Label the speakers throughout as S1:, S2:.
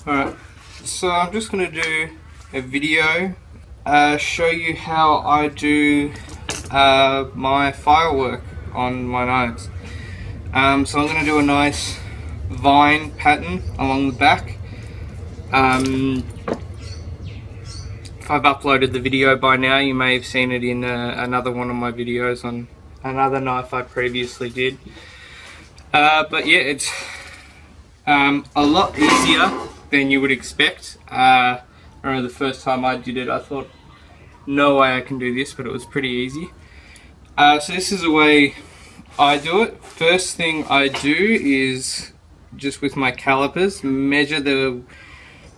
S1: Alright, so I'm just going to do a video, show you how I do my firework on my knives. So I'm going to do a nice vine pattern along the back. If I've uploaded the video by now, you may have seen it in another one of my videos on another knife I previously did. But yeah, it's a lot easier than you would expect. I remember the first time I did it, I thought, no way I can do this, but it was pretty easy. So this is the way I do it. First thing I do is, just with my calipers, measure the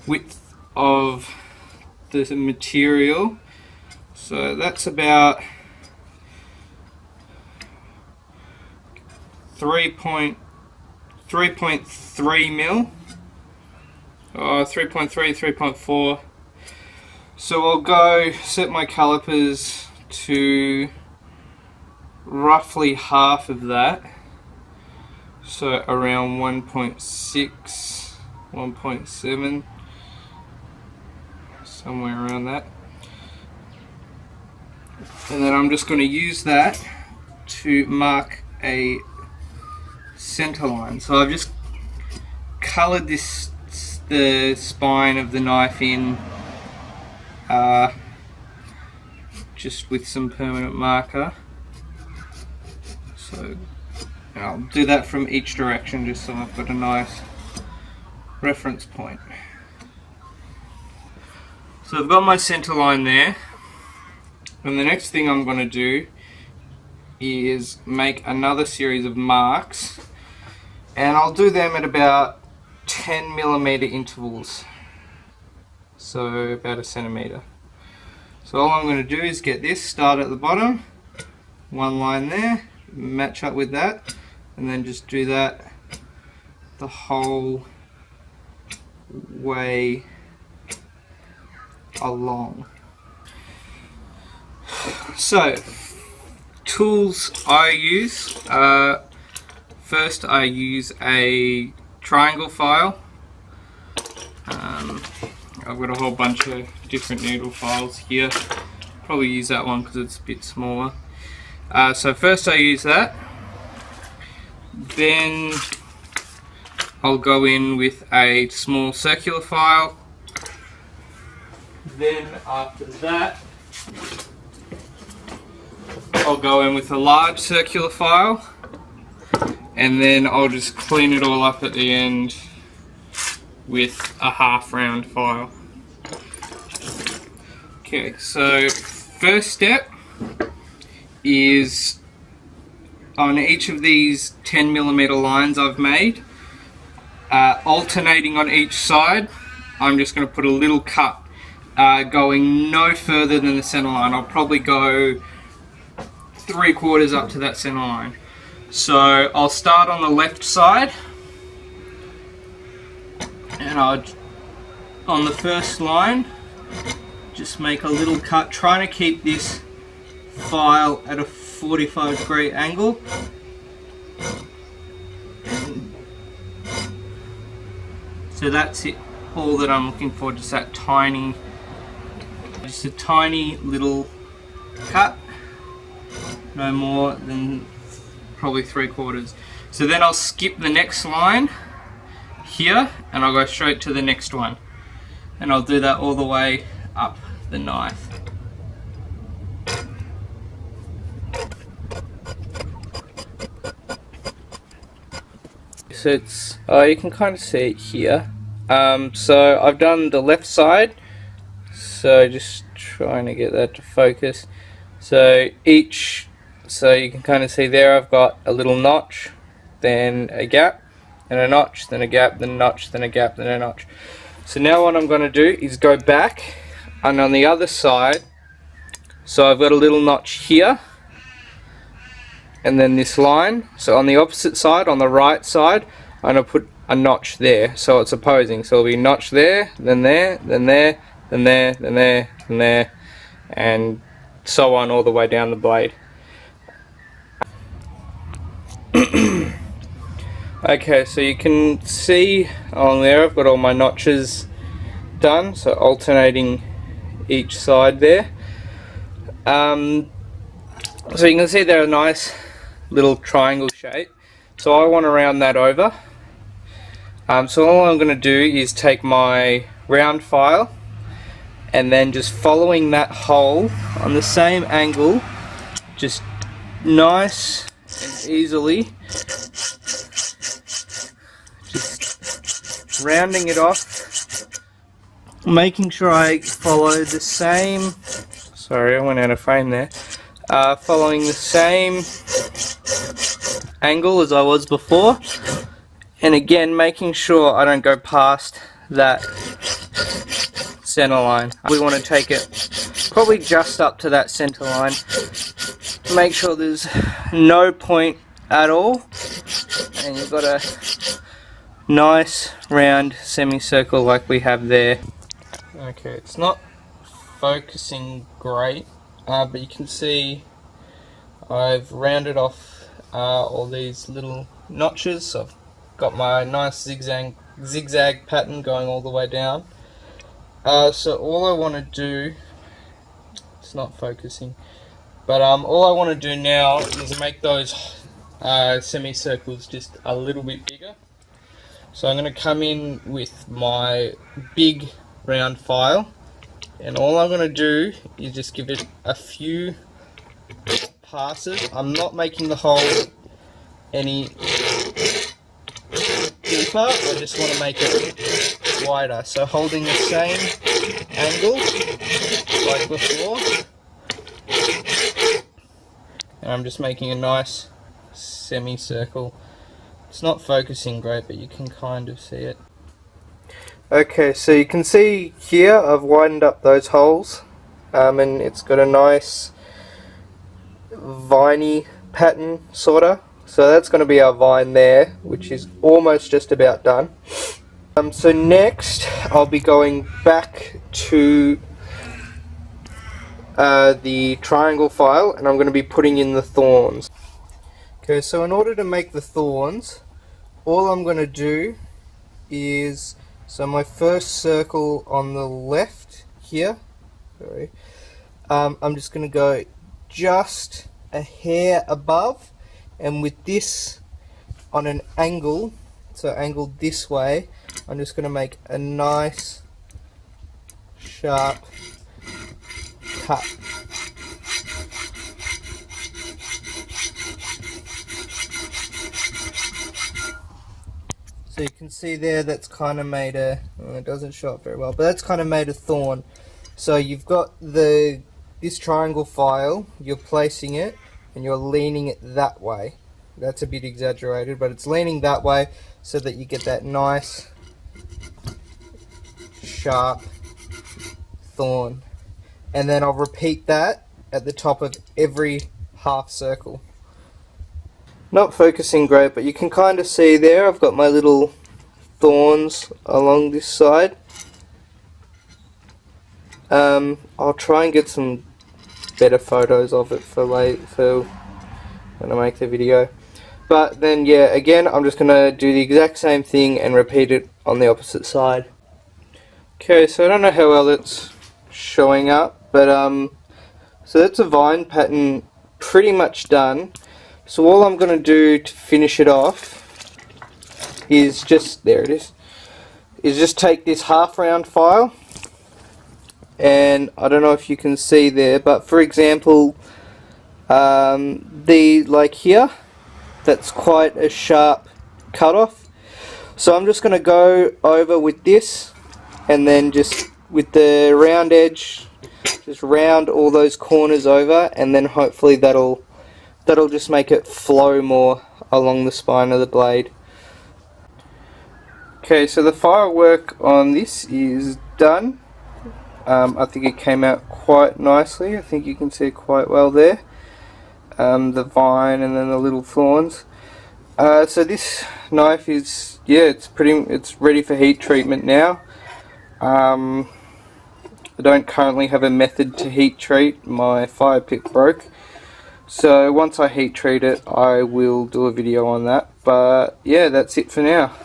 S1: width of the material. So that's about 3.3 mil, or 3.3, 3.4. So I'll go set my calipers to roughly half of that, so around 1.6, 1.7, somewhere around that. And then I'm just going to use that to mark a center line. So I've just colored the spine of the knife in just with some permanent marker. So I'll do that from each direction just so I've got a nice reference point. So I've got my center line there, and the next thing I'm going to do is make another series of marks, and I'll do them at about 10mm intervals, so about a centimeter. So all I'm going to do is get this, start at the bottom, one line there, match up with that, and then just do that the whole way along. So tools I use, first I use a triangle file. I've got a whole bunch of different needle files here. Probably use that one because it's a bit smaller. So first I use that, then I'll go in with a small circular file, then after that I'll go in with a large circular file, and then I'll just clean it all up at the end with a half round file. Okay, so first step is on each of these 10mm lines I've made, alternating on each side, I'm just going to put a little cut going no further than the center line. I'll probably go 3/4 up to that center line. So I'll start on the left side, and on the first line just make a little cut, trying to keep this file at a 45-degree angle. So that's it, all that I'm looking for, just a tiny little cut, no more than probably 3/4. So then I'll skip the next line here and I'll go straight to the next one, and I'll do that all the way up the knife. So it's, you can kind of see it here. So I've done the left side, so just trying to get that to focus. So you can kind of see there I've got a little notch, then a gap, then a notch, then a gap, then a notch, then a gap, then a notch. So now what I'm going to do is go back, and on the other side, so I've got a little notch here, and then this line. So on the opposite side, on the right side, I'm going to put a notch there, so it's opposing. So it'll be a notch there, then there, then there, then there, then there, then there, and so on all the way down the blade. Okay, so you can see on there I've got all my notches done, so alternating each side there. So you can see they're a nice little triangle shape, so I want to round that over. So all I'm going to do is take my round file and then just following that hole on the same angle, just nice and easily just rounding it off, making sure I follow the same, sorry I went out of frame there, following the same angle as I was before, and again making sure I don't go past that center line. We want to take it probably just up to that center line, make sure there's no point at all, and you've got a nice round semicircle like we have there. Okay, it's not focusing great, but you can see I've rounded off all these little notches, so I've got my nice zigzag pattern going all the way down. So all I want to do, it's not focusing, but all I want to do now is make those semicircles just a little bit bigger. So I'm going to come in with my big round file, and all I'm going to do is just give it a few passes. I'm not making the hole any deeper, I just want to make it wider. So holding the same angle like before, and I'm just making a nice semicircle. It's not focusing great, but you can kind of see it. Okay, so you can see here I've widened up those holes, and it's got a nice viney pattern sorta. So that's going to be our vine there, which is almost just about done. So next I'll be going back to the triangle file, and I'm going to be putting in the thorns. Okay, so in order to make the thorns, all I'm going to do is, so my first circle on the left here, sorry, I'm just going to go just a hair above, and with this on an angle, so angled this way, I'm just going to make a nice sharp cut. So you can see there that's kind of made a, well, it doesn't show up very well, but that's kind of made a thorn. So you've got this triangle file, you're placing it and you're leaning it that way. That's a bit exaggerated, but it's leaning that way so that you get that nice sharp thorn. And then I'll repeat that at the top of every half circle. Not focusing great, but you can kind of see there I've got my little thorns along this side. I'll try and get some better photos of it for when I make the video. But then yeah, again I'm just going to do the exact same thing and repeat it on the opposite side. Okay, so I don't know how well it's showing up, but so that's a vine pattern pretty much done. So all I'm going to do to finish it off is just, there it is just take this half round file, and I don't know if you can see there, but for example, like here, that's quite a sharp cutoff. So I'm just going to go over with this, and then just with the round edge, just round all those corners over, and then hopefully that'll just make it flow more along the spine of the blade. Okay, so the file work on this is done. I think it came out quite nicely. I think you can see it quite well there. The vine and then the little thorns. So this knife is, yeah, it's ready for heat treatment now. I don't currently have a method to heat treat. My fire pit broke. So once I heat treat it, I will do a video on that. But yeah, that's it for now.